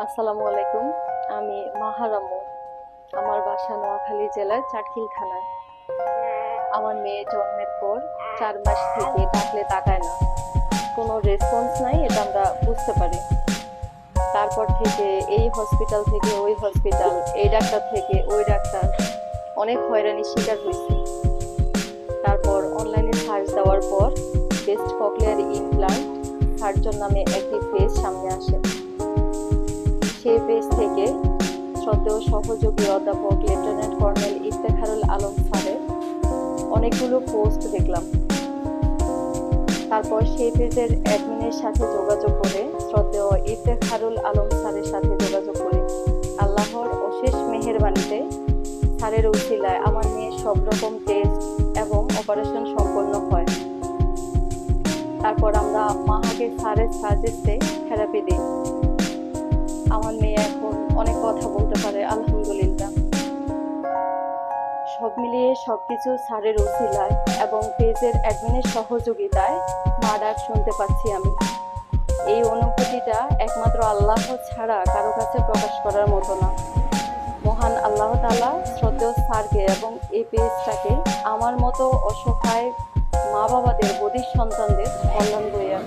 আসসালামু আলাইকুম। আমি মাহারামু। আমার বাসা নোয়াখালী জেলার চাটখিল থানায়। আমার মেয়ে জন্মের পর 4 মাস থেকে ডাকলে তাকায় না, কোনো রেসপন্স নাই, এটা আমরা বুঝতে পারি। তারপর থেকে এই হসপিটাল থেকে ওই হসপিটাল, এই ডাক্তার থেকে ওই ডাক্তার, অনেক হয়রানির শিকার হয়েছি। তারপর অনলাইনে সার্চ দেওয়ার পর বেস্ট ককলিয়ার ইমপ্লান্ট সার্জন নামে একটি পেজ সামনে আসে। সেই পেজ থেকে শ্রদ্ধেয় সহযোগী অধ্যাপক লেফটেন্যান্ট কর্নেল ইফতেখারুল আলম স্যারের অনেকগুলো পোস্ট দেখলাম। তারপর সেই পেজের অ্যাডমিনের সাথে যোগাযোগ করে শ্রদ্ধেয় ইফতেখারুল আলম স্যারের সাথে যোগাযোগ করি। আল্লাহর অশেষ মেহেরবানিতে স্যারের উসিলায় আমার মেয়ের সব রকম টেস্ট এবং অপারেশন সম্পন্ন হয়। তারপর আমরা মাহাকে স্যারের সাজেস্টে থেরাপি দিই। আমার মেয়ে এখন অনেক কথা বলতে পারে, আলহামদুলিল্লাহ। সব মিলিয়ে সবকিছু স্যারের উসিলায় এবং পেজের অ্যাডমিনের সহযোগিতায় মা ডাক শুনতে পাচ্ছি আমি। এই অনুভূতিটা একমাত্র আল্লাহ ছাড়া কারো কাছে প্রকাশ করার মতো না। মহান আল্লাহ তাআলা শ্রদ্ধেয় স্যারকে এবং এই পেজটাকে আমার মতো অসহায় মা বাবাদের বধির সন্তানদের কল্যাণ বইয়া